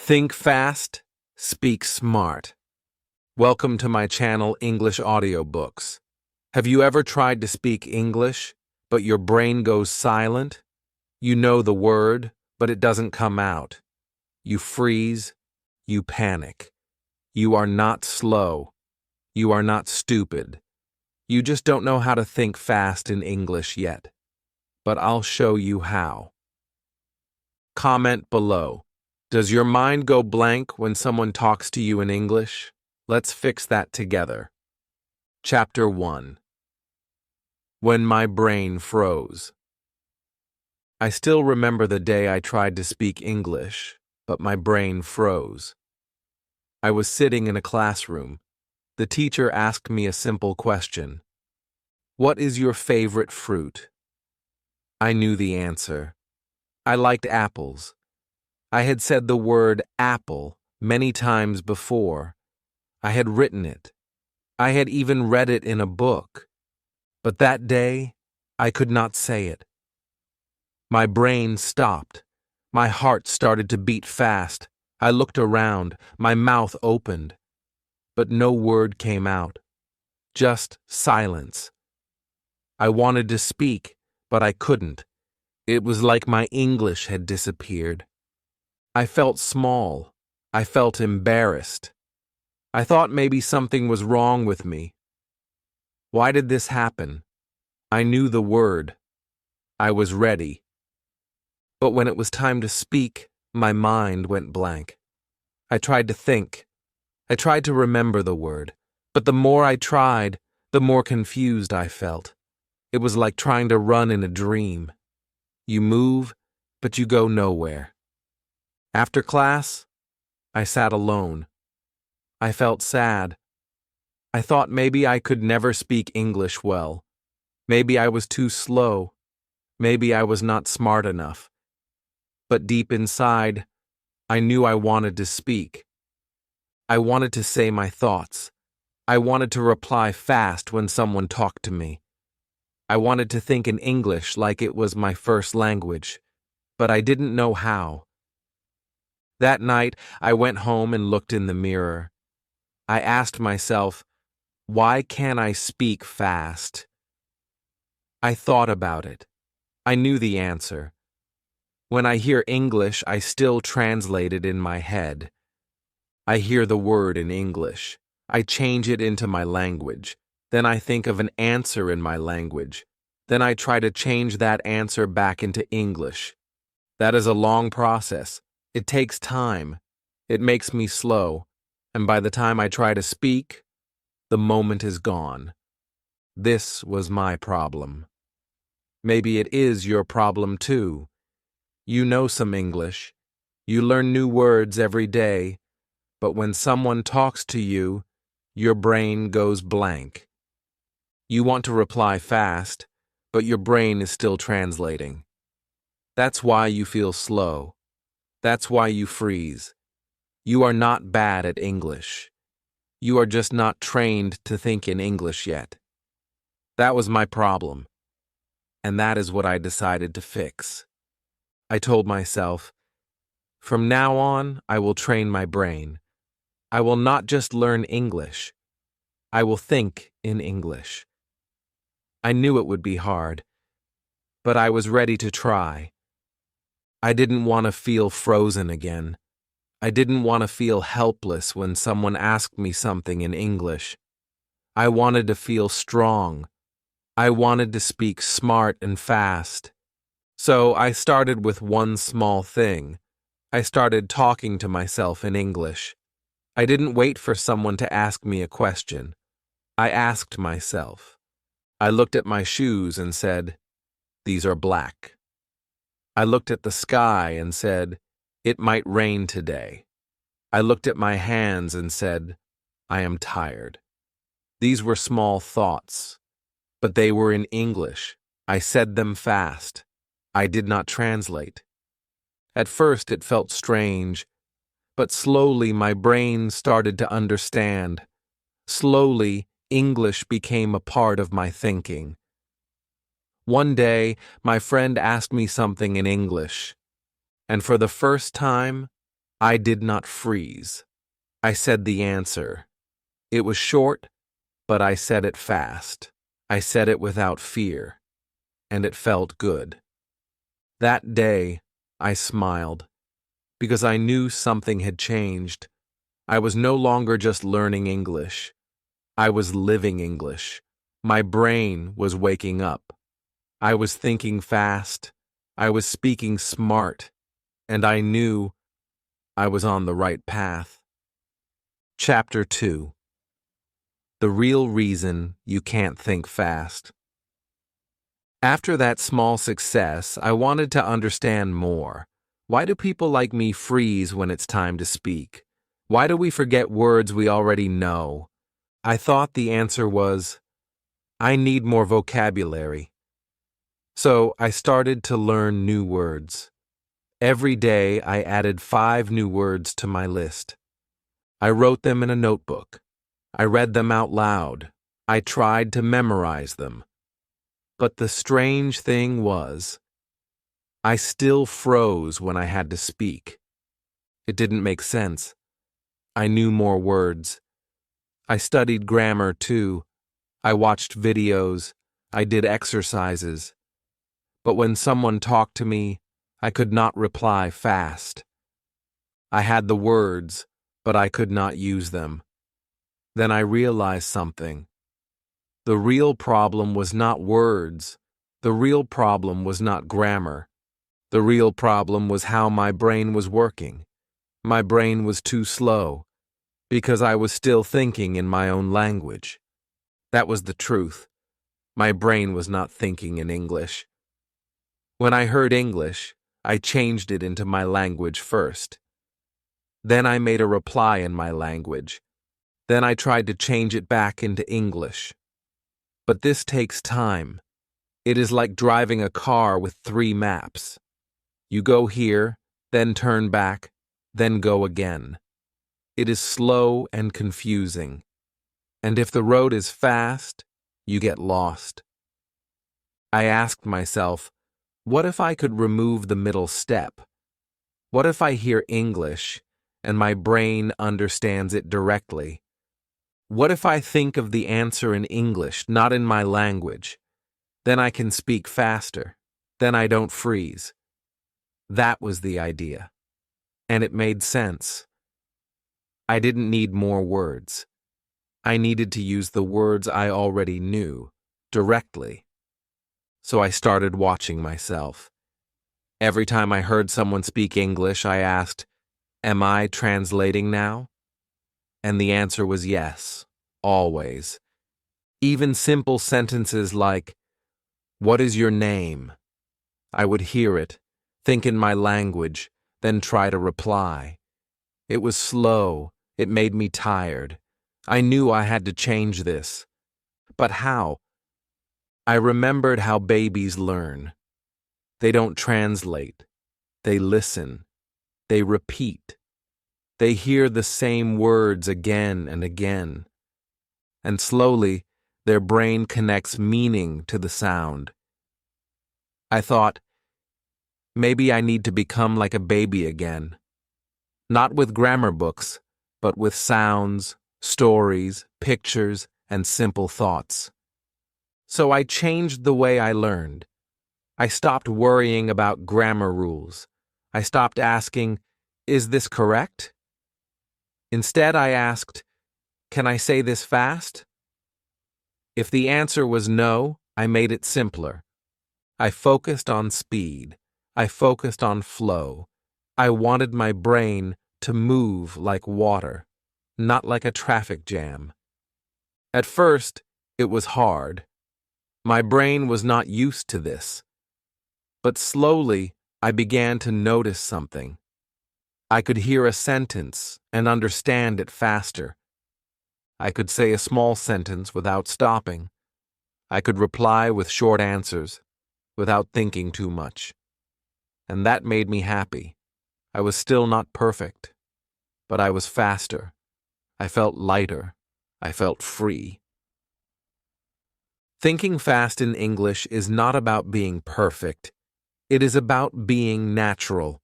Think fast, speak smart. Welcome to my channel, English Audiobooks. Have you ever tried to speak English, but your brain goes silent? You know the word, but it doesn't come out. You freeze, you panic. You are not slow. You are not stupid. You just don't know how to think fast in English yet. But I'll show you how. Comment below. Does your mind go blank when someone talks to you in English? Let's fix that together. Chapter 1. When my brain froze. I still remember the day I tried to speak English, but my brain froze. I was sitting in a classroom. The teacher asked me a simple question. What is your favorite fruit? I knew the answer. I liked apples. I had said the word apple many times before. I had written it. I had even read it in a book. But that day, I could not say it. My brain stopped. My heart started to beat fast. I looked around. My mouth opened. But no word came out. Just silence. I wanted to speak, but I couldn't. It was like my English had disappeared. I felt small. I felt embarrassed. I thought maybe something was wrong with me. Why did this happen? I knew the word. I was ready. But when it was time to speak, my mind went blank. I tried to think. I tried to remember the word. But the more I tried, the more confused I felt. It was like trying to run in a dream. You move, but you go nowhere. After class, I sat alone. I felt sad. I thought maybe I could never speak English well. Maybe I was too slow. Maybe I was not smart enough. But deep inside, I knew I wanted to speak. I wanted to say my thoughts. I wanted to reply fast when someone talked to me. I wanted to think in English like it was my first language, but I didn't know how. That night, I went home and looked in the mirror. I asked myself, why can't I speak fast? I thought about it. I knew the answer. When I hear English, I still translate it in my head. I hear the word in English. I change it into my language. Then I think of an answer in my language. Then I try to change that answer back into English. That is a long process. It takes time. It makes me slow. And by the time I try to speak, the moment is gone. This was my problem. Maybe it is your problem too. You know some English. You learn new words every day. But when someone talks to you, your brain goes blank. You want to reply fast, but your brain is still translating. That's why you feel slow. That's why you freeze. You are not bad at English. You are just not trained to think in English yet. That was my problem. And that is what I decided to fix. I told myself, from now on, I will train my brain. I will not just learn English. I will think in English. I knew it would be hard, but I was ready to try. I didn't want to feel frozen again. I didn't want to feel helpless when someone asked me something in English. I wanted to feel strong. I wanted to speak smart and fast. So I started with one small thing. I started talking to myself in English. I didn't wait for someone to ask me a question. I asked myself. I looked at my shoes and said, "These are black." I looked at the sky and said, "It might rain today." I looked at my hands and said, "I am tired." These were small thoughts, but they were in English. I said them fast. I did not translate. At first it felt strange, but slowly my brain started to understand. Slowly, English became a part of my thinking. One day, my friend asked me something in English, and for the first time, I did not freeze. I said the answer. It was short, but I said it fast. I said it without fear, and it felt good. That day, I smiled, because I knew something had changed. I was no longer just learning English. I was living English. My brain was waking up. I was thinking fast. I was speaking smart, and I knew I was on the right path. Chapter 2. The real reason you can't think fast. After that small success, I wanted to understand more. Why do people like me freeze when it's time to speak? Why do we forget words we already know? I thought the answer was, I need more vocabulary. So I started to learn new words. Every day I added 5 new words to my list. I wrote them in a notebook. I read them out loud. I tried to memorize them. But the strange thing was, I still froze when I had to speak. It didn't make sense. I knew more words. I studied grammar too. I watched videos. I did exercises. But when someone talked to me, I could not reply fast. I had the words, but I could not use them. Then I realized something. The real problem was not words. The real problem was not grammar. The real problem was how my brain was working. My brain was too slow, because I was still thinking in my own language. That was the truth. My brain was not thinking in English. When I heard English, I changed it into my language first. Then I made a reply in my language. Then I tried to change it back into English. But this takes time. It is like driving a car with 3 maps. You go here, then turn back, then go again. It is slow and confusing. And if the road is fast, you get lost. I asked myself, what if I could remove the middle step? What if I hear English and my brain understands it directly? What if I think of the answer in English, not in my language? Then I can speak faster. Then I don't freeze. That was the idea. And it made sense. I didn't need more words. I needed to use the words I already knew, directly. So I started watching myself. Every time I heard someone speak English, I asked, am I translating now? And the answer was yes, always. Even simple sentences like, what is your name? I would hear it, think in my language, then try to reply. It was slow. It made me tired. I knew I had to change this. But how? I remembered how babies learn. They don't translate. They listen. They repeat. They hear the same words again and again. And slowly, their brain connects meaning to the sound. I thought, maybe I need to become like a baby again. Not with grammar books, but with sounds, stories, pictures, and simple thoughts. So I changed the way I learned. I stopped worrying about grammar rules. I stopped asking, is this correct? Instead, I asked, can I say this fast? If the answer was no, I made it simpler. I focused on speed. I focused on flow. I wanted my brain to move like water, not like a traffic jam. At first, it was hard. My brain was not used to this. But slowly, I began to notice something. I could hear a sentence and understand it faster. I could say a small sentence without stopping. I could reply with short answers, without thinking too much. And that made me happy. I was still not perfect, but I was faster. I felt lighter. I felt free. Thinking fast in English is not about being perfect. It is about being natural.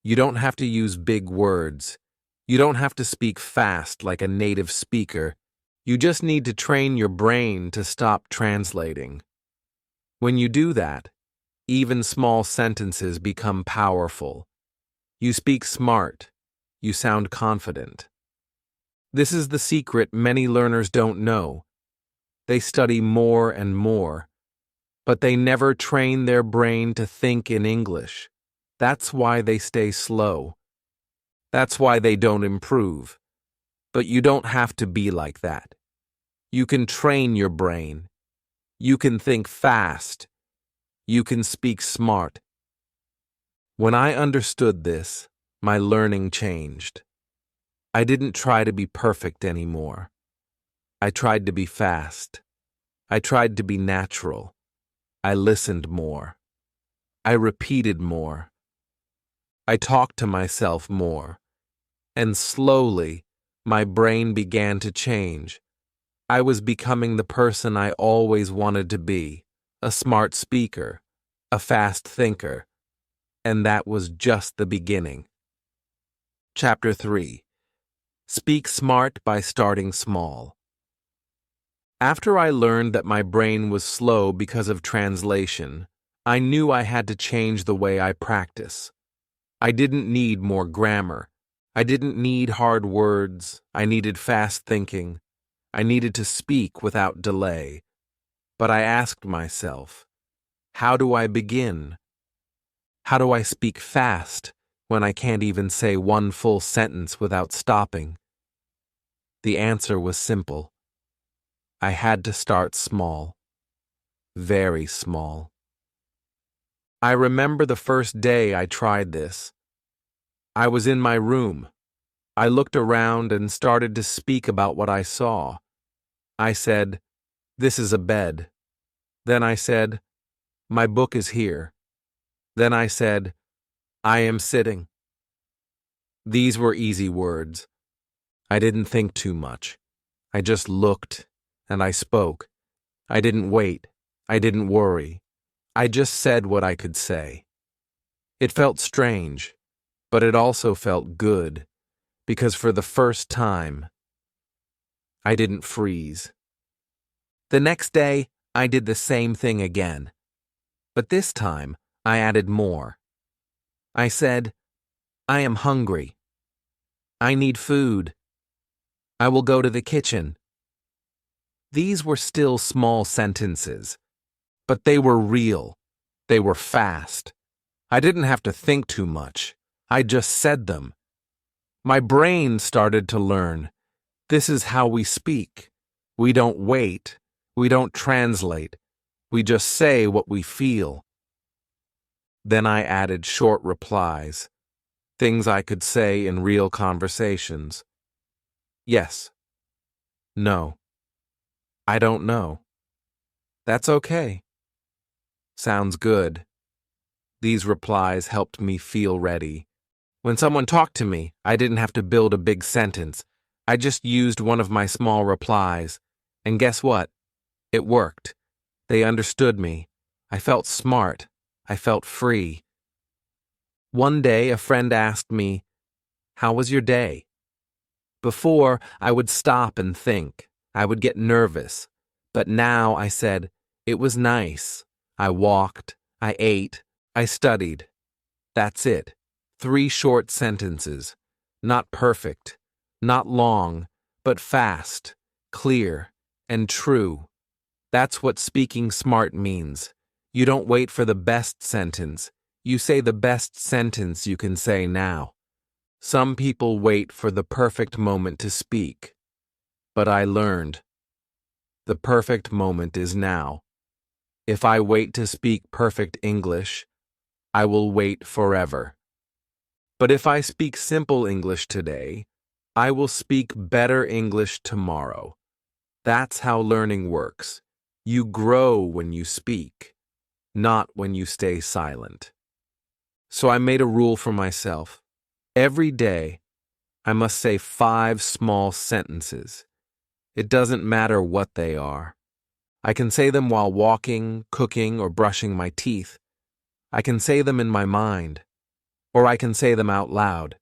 You don't have to use big words. You don't have to speak fast like a native speaker. You just need to train your brain to stop translating. When you do that, even small sentences become powerful. You speak smart. You sound confident. This is the secret many learners don't know. They study more and more, but they never train their brain to think in English. That's why they stay slow. That's why they don't improve. But you don't have to be like that. You can train your brain. You can think fast. You can speak smart. When I understood this, my learning changed. I didn't try to be perfect anymore. I tried to be fast. I tried to be natural. I listened more. I repeated more. I talked to myself more. And slowly, my brain began to change. I was becoming the person I always wanted to be, a smart speaker, a fast thinker. And that was just the beginning. Chapter 3. Speak Smart by Starting Small. After I learned that my brain was slow because of translation, I knew I had to change the way I practice. I didn't need more grammar. I didn't need hard words. I needed fast thinking. I needed to speak without delay. But I asked myself, how do I begin? How do I speak fast when I can't even say one full sentence without stopping? The answer was simple. I had to start small. Very small. I remember the first day I tried this. I was in my room. I looked around and started to speak about what I saw. I said, "This is a bed." Then I said, "My book is here." Then I said, "I am sitting." These were easy words. I didn't think too much. I just looked, and I spoke. I didn't wait. I didn't worry. I just said what I could say. It felt strange, but it also felt good, because for the first time, I didn't freeze. The next day, I did the same thing again, but this time, I added more. I said, "I am hungry. I need food. I will go to the kitchen." These were still small sentences, but they were real. They were fast. I didn't have to think too much. I just said them. My brain started to learn. This is how we speak. We don't wait. We don't translate. We just say what we feel. Then I added short replies, things I could say in real conversations. Yes. No. I don't know. That's okay. Sounds good. These replies helped me feel ready. When someone talked to me, I didn't have to build a big sentence. I just used one of my small replies. And guess what? It worked. They understood me. I felt smart. I felt free. One day, a friend asked me, "How was your day?" Before, I would stop and think. I would get nervous. But now I said, "It was nice. I walked. I ate. I studied." That's it. 3 short sentences. Not perfect. Not long. But fast, clear, and true. That's what speaking smart means. You don't wait for the best sentence. You say the best sentence you can say now. Some people wait for the perfect moment to speak. But I learned. The perfect moment is now. If I wait to speak perfect English, I will wait forever. But if I speak simple English today, I will speak better English tomorrow. That's how learning works. You grow when you speak, not when you stay silent. So I made a rule for myself. Every day, I must say 5 small sentences. It doesn't matter what they are. I can say them while walking, cooking, or brushing my teeth. I can say them in my mind. or I can say them out loud.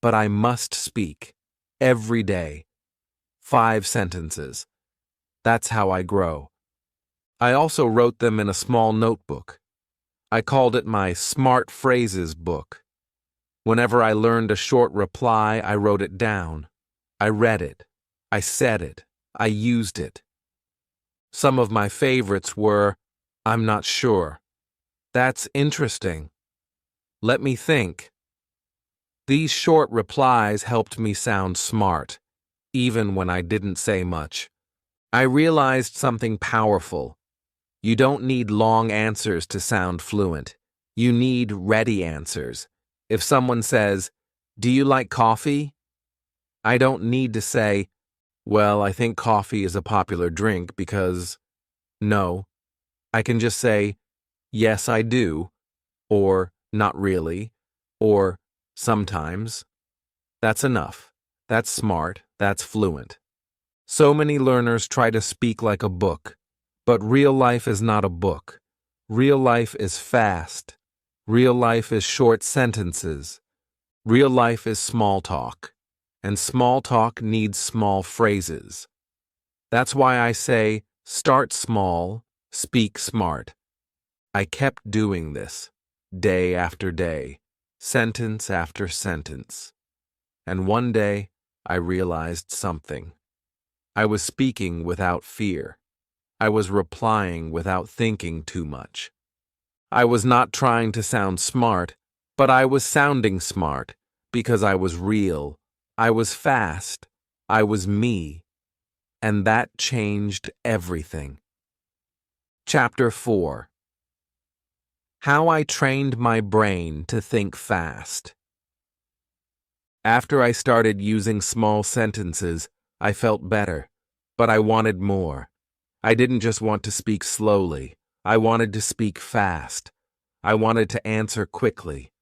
But I must speak. Every day. 5 sentences. That's how I grow. I also wrote them in a small notebook. I called it my Smart Phrases book. Whenever I learned a short reply, I wrote it down. I read it. I said it. I used it. Some of my favorites were, "I'm not sure." "That's interesting." "Let me think." These short replies helped me sound smart, even when I didn't say much. I realized something powerful. You don't need long answers to sound fluent. You need ready answers. If someone says, "Do you like coffee?" I don't need to say, "Well, I think coffee is a popular drink because..." No, I can just say, "Yes, I do," or "Not really," or "Sometimes." That's enough. That's smart. That's fluent. So many learners try to speak like a book, but real life is not a book. Real life is fast. Real life is short sentences. Real life is small talk. And small talk needs small phrases. That's why I say, start small, speak smart. I kept doing this, day after day, sentence after sentence. And one day, I realized something. I was speaking without fear. I was replying without thinking too much. I was not trying to sound smart, but I was sounding smart because I was real. I was fast. I was me. And that changed everything. Chapter 4. How I Trained My Brain to Think Fast. After I started using small sentences, I felt better, but I wanted more. I didn't just want to speak slowly. I wanted to speak fast. I wanted to answer quickly.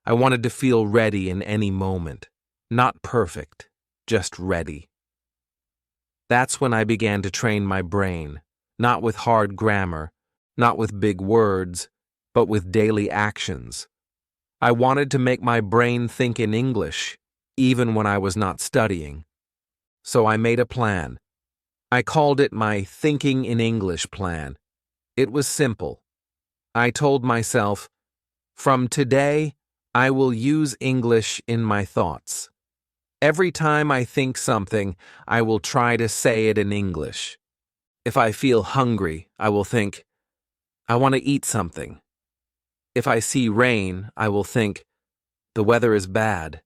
I wanted to feel ready in any moment. Not perfect, just ready. That's when I began to train my brain, not with hard grammar, not with big words, but with daily actions. I wanted to make my brain think in English, even when I was not studying. So I made a plan. I called it my Thinking in English plan. It was simple. I told myself, from today, I will use English in my thoughts. Every time I think something, I will try to say it in English. If I feel hungry, I will think, I want to eat something. If I see rain, I will think, the weather is bad.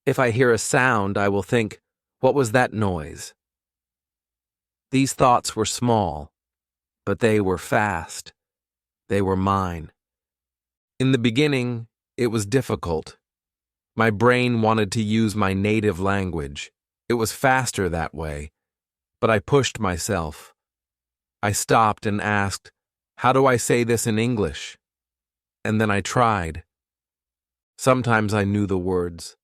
If I hear a sound, I will think, what was that noise? These thoughts were small, but they were fast. They were mine. In the beginning, it was difficult. My brain wanted to use my native language. It was faster that way. But I pushed myself. I stopped and asked, how do I say this in English? And then I tried. Sometimes I knew the words.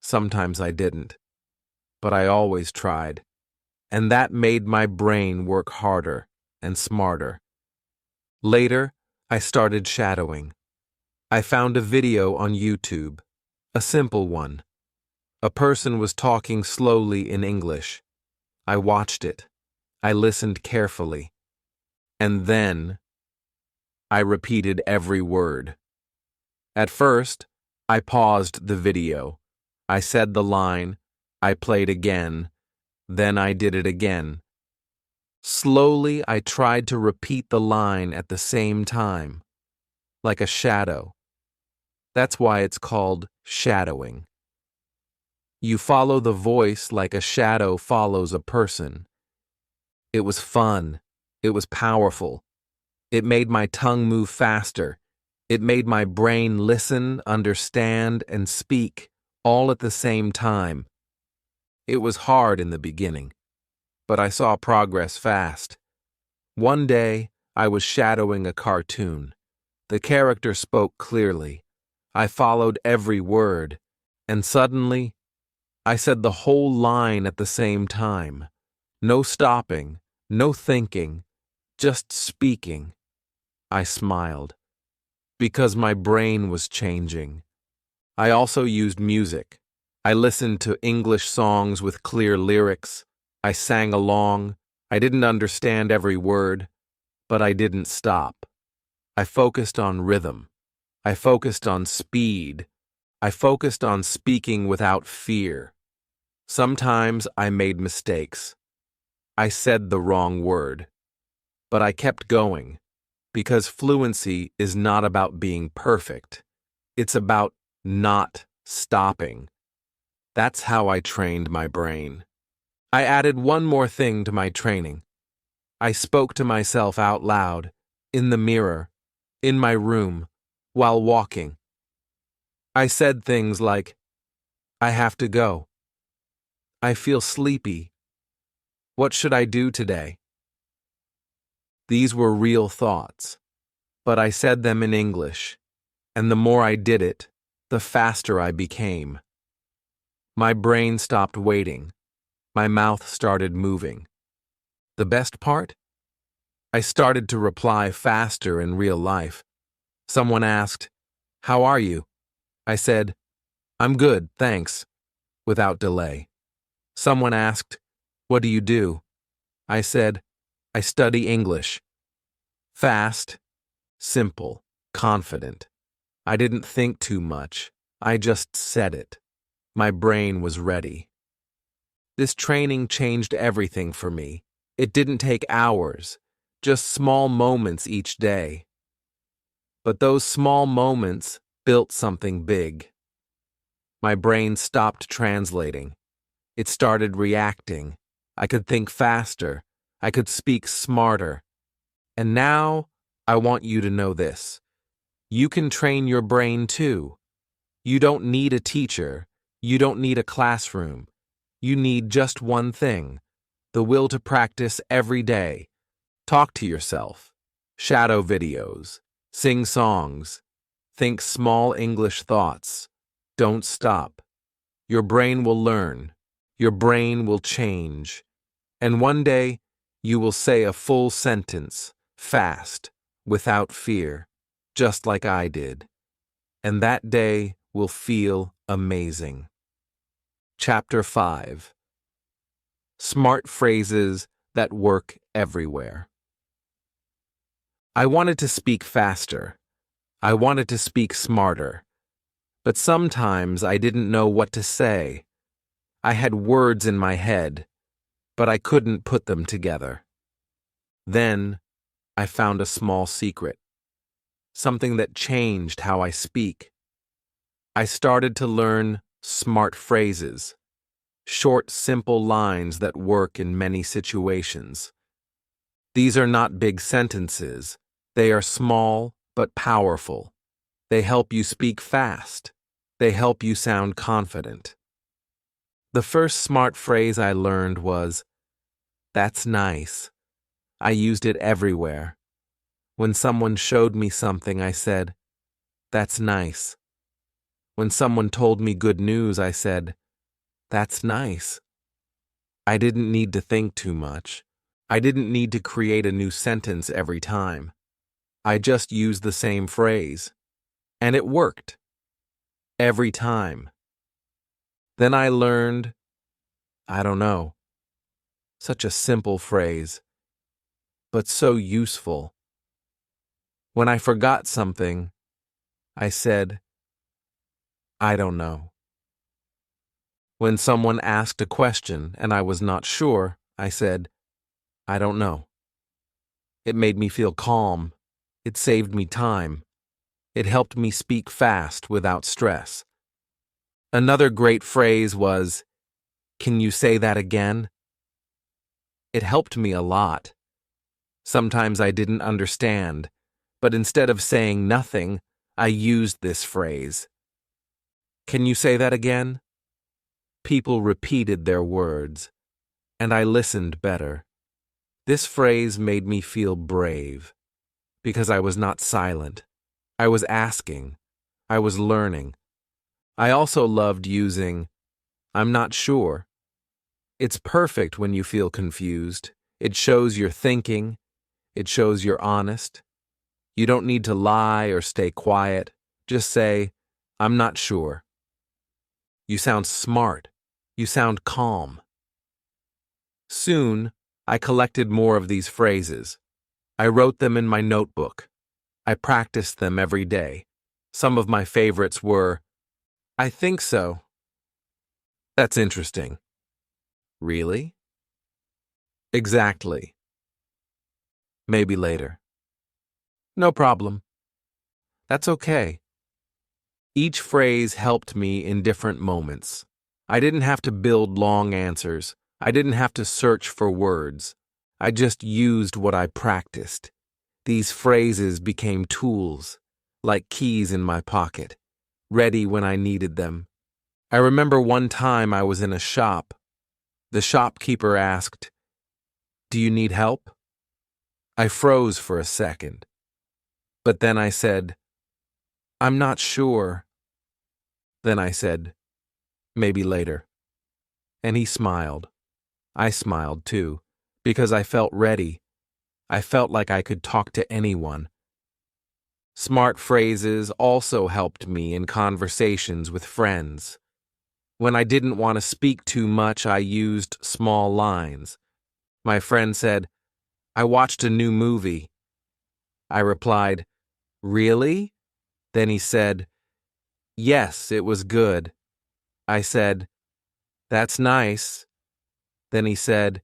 Sometimes I didn't. But I always tried. And that made my brain work harder and smarter. Later, I started shadowing. I found a video on YouTube, a simple one. A person was talking slowly in English. I watched it. I listened carefully. And then, I repeated every word. At first, I paused the video. I said the line. I played again. Then I did it again. Slowly, I tried to repeat the line at the same time, like a shadow. That's why it's called shadowing. You follow the voice like a shadow follows a person. It was fun. It was powerful. It made my tongue move faster. It made my brain listen, understand, and speak all at the same time. It was hard in the beginning, but I saw progress fast. One day, I was shadowing a cartoon. The character spoke clearly. I followed every word, and suddenly, I said the whole line at the same time. No stopping, no thinking, just speaking. I smiled, because my brain was changing. I also used music. I listened to English songs with clear lyrics. I sang along. I didn't understand every word, but I didn't stop. I focused on rhythm. I focused on speed. I focused on speaking without fear. Sometimes I made mistakes. I said the wrong word. But I kept going, because fluency is not about being perfect. It's about not stopping. That's how I trained my brain. I added one more thing to my training. I spoke to myself out loud, in the mirror, in my room, while walking. I said things like, I have to go. I feel sleepy. What should I do today? These were real thoughts, but I said them in English, and the more I did it, the faster I became. My brain stopped waiting. My mouth started moving. The best part? I started to reply faster in real life. Someone asked, "How are you?" I said, "I'm good, thanks," without delay. Someone asked, "What do you do?" I said, "I study English." Fast, simple, confident. I didn't think too much. I just said it. My brain was ready. This training changed everything for me. It didn't take hours, just small moments each day. But those small moments built something big. My brain stopped translating. It started reacting. I could think faster. I could speak smarter. And now, I want you to know this. You can train your brain too. You don't need a teacher. You don't need a classroom. You need just one thing: the will to practice every day. Talk to yourself. Shadow videos. Sing songs. Think small English thoughts. Don't stop. Your brain will learn. Your brain will change. And one day, you will say a full sentence, fast, without fear, just like I did. And that day will feel amazing. Chapter 5. Smart Phrases That Work Everywhere. I wanted to speak faster. I wanted to speak smarter. But sometimes I didn't know what to say. I had words in my head, but I couldn't put them together. Then I found a small secret, something that changed how I speak. I started to learn smart phrases, short, simple lines that work in many situations. These are not big sentences. They are small but powerful. They help you speak fast. They help you sound confident. The first smart phrase I learned was, "That's nice." I used it everywhere. When someone showed me something, I said, "That's nice." When someone told me good news, I said, "That's nice." I didn't need to think too much. I didn't need to create a new sentence every time. I just used the same phrase. And it worked. Every time. Then I learned, I don't know. Such a simple phrase, but so useful. When I forgot something, I said, I don't know. When someone asked a question and I was not sure, I said, I don't know. It made me feel calm. It saved me time. It helped me speak fast without stress. Another great phrase was, "Can you say that again?" It helped me a lot. Sometimes I didn't understand, but instead of saying nothing, I used this phrase. "Can you say that again?" People repeated their words, and I listened better. This phrase made me feel brave, because I was not silent. I was asking. I was learning. I also loved using, "I'm not sure." It's perfect when you feel confused. It shows you're thinking. It shows you're honest. You don't need to lie or stay quiet. Just say, I'm not sure. You sound smart. You sound calm. Soon, I collected more of these phrases. I wrote them in my notebook. I practiced them every day. Some of my favorites were, I think so. That's interesting. Really? Exactly. Maybe later. No problem. That's okay. Each phrase helped me in different moments. I didn't have to build long answers. I didn't have to search for words. I just used what I practiced. These phrases became tools, like keys in my pocket, ready when I needed them. I remember one time I was in a shop. The shopkeeper asked, "Do you need help?" I froze for a second. But then I said, "I'm not sure." Then I said, "Maybe later." And he smiled. I smiled too, because I felt ready. I felt like I could talk to anyone. Smart phrases also helped me in conversations with friends. When I didn't want to speak too much, I used small lines. My friend said, "I watched a new movie." I replied, "Really?" Then he said, "Yes, it was good." I said, "That's nice." Then he said,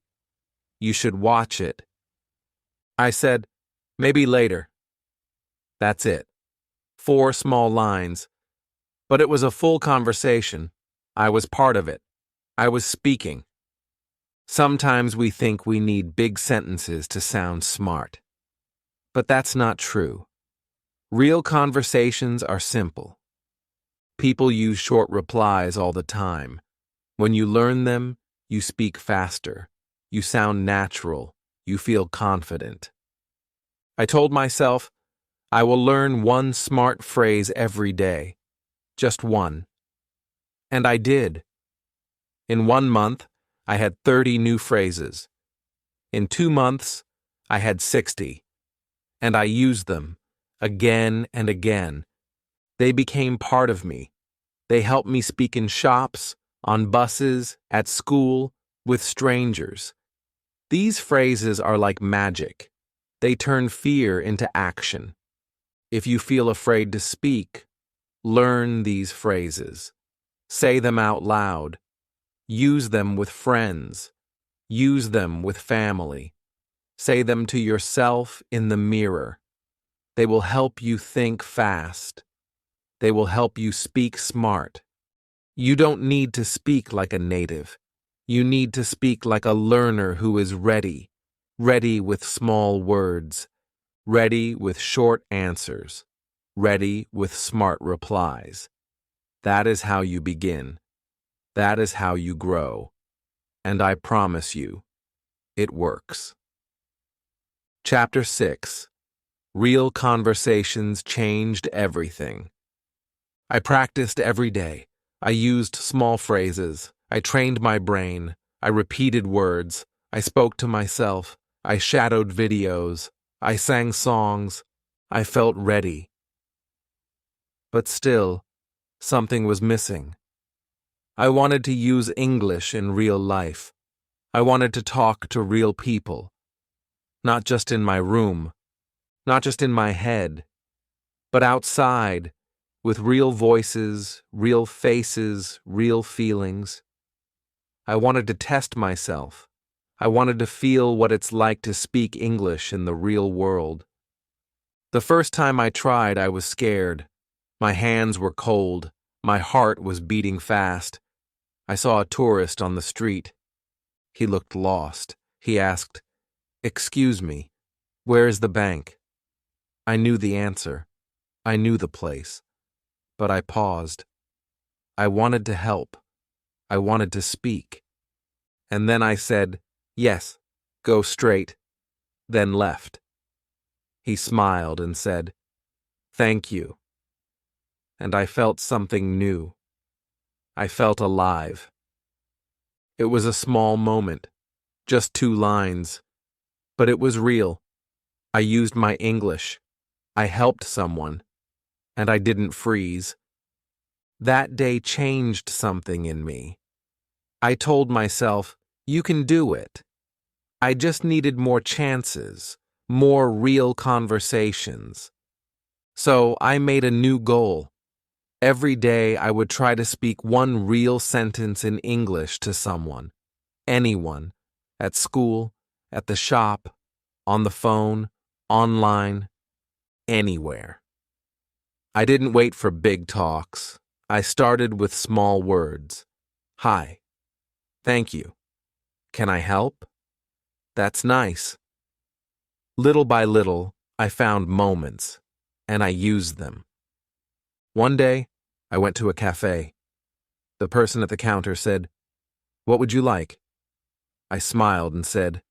"You should watch it." I said, "Maybe later." That's it. 4 small lines. But it was a full conversation. I was part of it. I was speaking. Sometimes we think we need big sentences to sound smart. But that's not true. Real conversations are simple. People use short replies all the time. When you learn them, you speak faster. You sound natural. You feel confident. I told myself, I will learn one smart phrase every day. Just one. And I did. In 1 month, I had 30 new phrases. In 2 months, I had 60. And I used them, again and again. They became part of me. They helped me speak in shops, on buses, at school, with strangers. These phrases are like magic. They turn fear into action. If you feel afraid to speak, learn these phrases. Say them out loud. Use them with friends. Use them with family. Say them to yourself in the mirror. They will help you think fast. They will help you speak smart. You don't need to speak like a native. You need to speak like a learner who is ready, ready with small words, ready with short answers, ready with smart replies. That is how you begin. That is how you grow. And I promise you, it works. Chapter 6. Real conversations changed everything. I practiced every day. I used small phrases. I trained my brain. I repeated words. I spoke to myself. I shadowed videos. I sang songs. I felt ready. But still, something was missing. I wanted to use English in real life. I wanted to talk to real people. Not just in my room. Not just in my head. But outside, with real voices, real faces, real feelings. I wanted to test myself. I wanted to feel what it's like to speak English in the real world. The first time I tried, I was scared. My hands were cold. My heart was beating fast. I saw a tourist on the street. He looked lost. He asked, "Excuse me, where is the bank?" I knew the answer. I knew the place. But I paused. I wanted to help. I wanted to speak. And then I said, "Yes, go straight," then left. He smiled and said, "Thank you." And I felt something new. I felt alive. It was a small moment, just 2 lines, but it was real. I used my English. I helped someone, and I didn't freeze. That day changed something in me. I told myself, you can do it. I just needed more chances, more real conversations. So I made a new goal. Every day I would try to speak one real sentence in English to someone, anyone, at school, at the shop, on the phone, online, anywhere. I didn't wait for big talks. I started with small words. Hi. Thank you. Can I help? That's nice. Little by little, I found moments, and I used them. One day, I went to a cafe. The person at the counter said, "What would you like?" I smiled and said,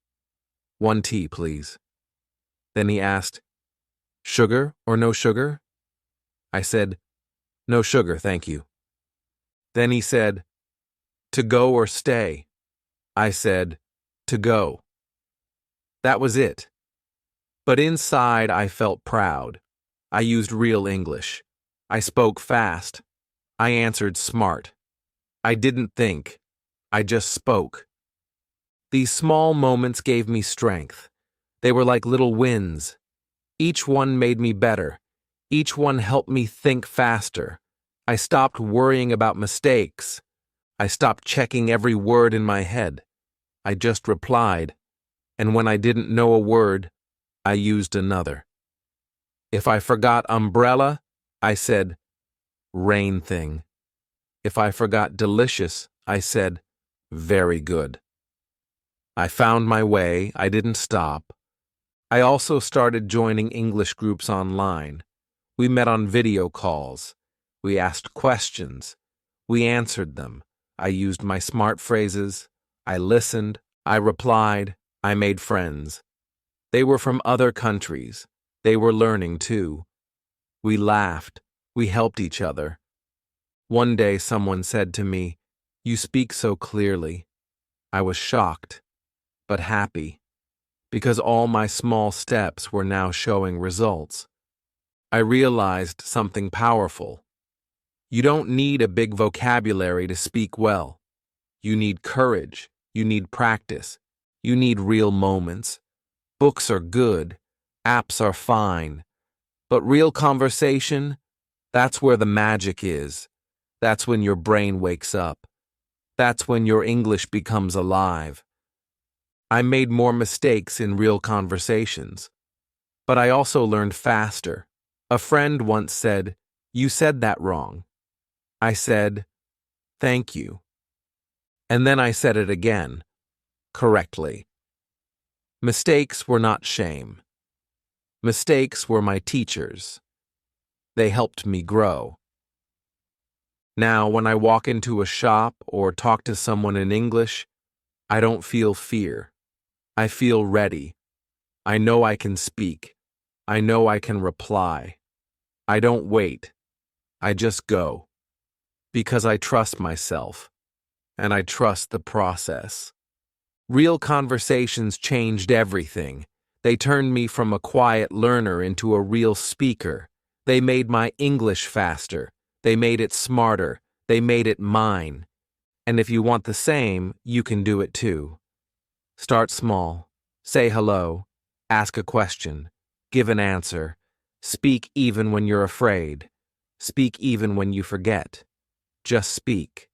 "One tea, please." Then he asked, "Sugar or no sugar?" I said, "No sugar, thank you." Then he said, "To go or stay?" I said, "To go." That was it. But inside I felt proud. I used real English. I spoke fast. I answered smart. I didn't think. I just spoke. These small moments gave me strength. They were like little wins. Each one made me better. Each one helped me think faster. I stopped worrying about mistakes. I stopped checking every word in my head. I just replied. And when I didn't know a word, I used another. If I forgot umbrella, I said, rain thing. If I forgot delicious, I said, very good. I found my way. I didn't stop. I also started joining English groups online. We met on video calls. We asked questions. We answered them. I used my smart phrases. I listened. I replied. I made friends. They were from other countries. They were learning too. We laughed. We helped each other. One day someone said to me, "You speak so clearly." I was shocked, but happy, because all my small steps were now showing results. I realized something powerful. You don't need a big vocabulary to speak well. You need courage. You need practice. You need real moments. Books are good. Apps are fine. But real conversation, that's where the magic is. That's when your brain wakes up. That's when your English becomes alive. I made more mistakes in real conversations, but I also learned faster. A friend once said, "You said that wrong." I said, "Thank you." And then I said it again, correctly. Mistakes were not shame. Mistakes were my teachers. They helped me grow. Now, when I walk into a shop or talk to someone in English, I don't feel fear. I feel ready. I know I can speak. I know I can reply. I don't wait. I just go. Because I trust myself. And I trust the process. Real conversations changed everything. They turned me from a quiet learner into a real speaker. They made my English faster. They made it smarter. They made it mine. And if you want the same, you can do it too. Start small. Say hello. Ask a question. Give an answer. Speak even when you're afraid. Speak even when you forget. Just speak.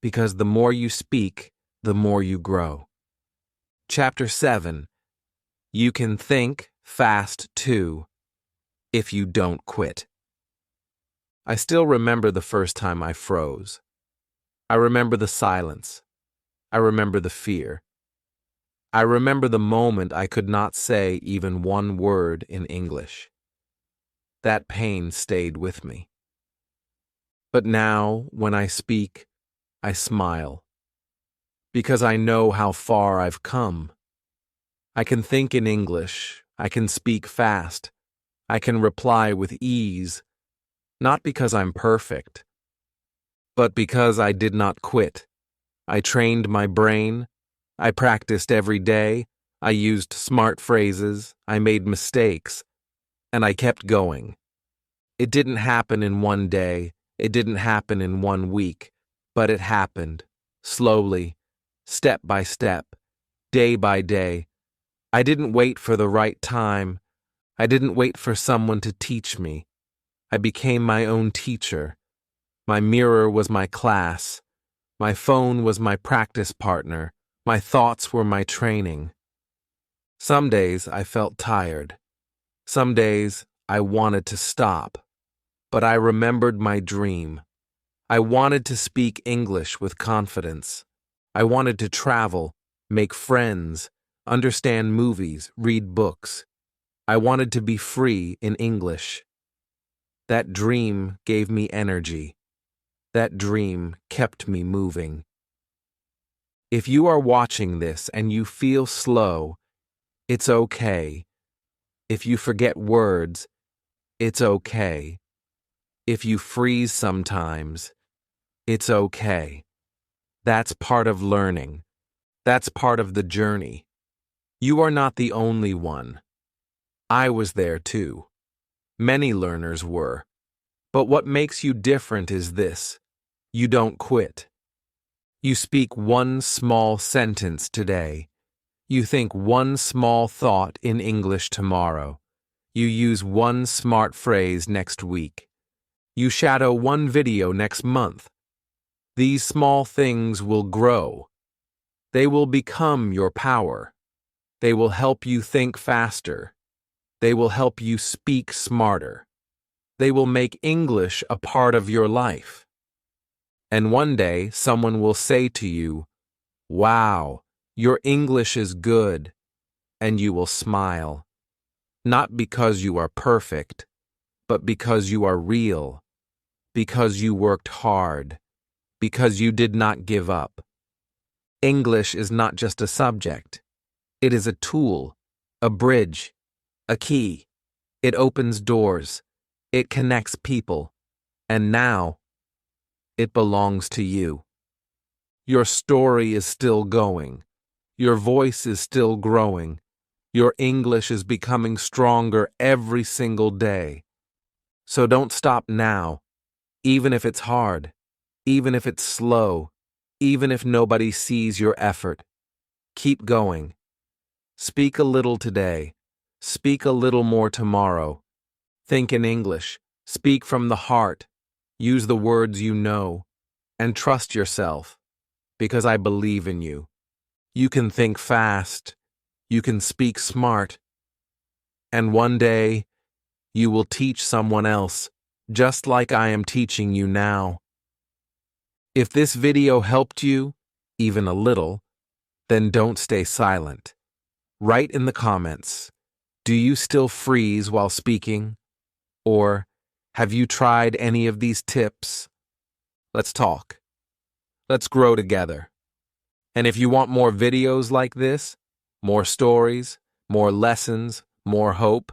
Because the more you speak, the more you grow. Chapter 7. You can think fast too, if you don't quit. I still remember the first time I froze. I remember the silence. I remember the fear. I remember the moment I could not say even one word in English. That pain stayed with me. But now, when I speak, I smile. Because I know how far I've come. I can think in English. I can speak fast. I can reply with ease. Not because I'm perfect, but because I did not quit. I trained my brain. I practiced every day. I used smart phrases. I made mistakes. And I kept going. It didn't happen in one day. It didn't happen in 1 week, but it happened, slowly, step by step, day by day. I didn't wait for the right time. I didn't wait for someone to teach me. I became my own teacher. My mirror was my class. My phone was my practice partner. My thoughts were my training. Some days I felt tired. Some days I wanted to stop. But I remembered my dream. I wanted to speak English with confidence. I wanted to travel, make friends, understand movies, read books. I wanted to be free in English. That dream gave me energy. That dream kept me moving. If you are watching this and you feel slow, it's okay. If you forget words, it's okay. If you freeze sometimes, it's okay. That's part of learning. That's part of the journey. You are not the only one. I was there too. Many learners were. But what makes you different is this: you don't quit. You speak one small sentence today. You think one small thought in English tomorrow. You use one smart phrase next week. You shadow one video next month. These small things will grow. They will become your power. They will help you think faster. They will help you speak smarter. They will make English a part of your life. And one day someone will say to you, "Wow, your English is good," and you will smile. Not because you are perfect, but because you are real, because you worked hard, because you did not give up. English is not just a subject. It is a tool, a bridge, a key. It opens doors. It connects people. And now, it belongs to you. Your story is still going. Your voice is still growing. Your English is becoming stronger every single day. So don't stop now, even if it's hard, even if it's slow, even if nobody sees your effort. Keep going. Speak a little today. Speak a little more tomorrow. Think in English. Speak from the heart. Use the words you know. And trust yourself, because I believe in you. You can think fast. You can speak smart. And one day, you will teach someone else, just like I am teaching you now. If this video helped you, even a little, then don't stay silent. Write in the comments, do you still freeze while speaking? Or, have you tried any of these tips? Let's talk. Let's grow together. And if you want more videos like this, more stories, more lessons, more hope,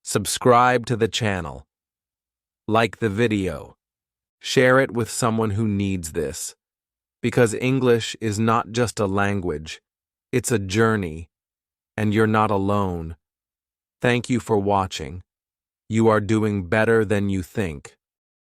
subscribe to the channel. Like the video. Share it with someone who needs this. Because English is not just a language, it's a journey, and you're not alone. Thank you for watching. You are doing better than you think.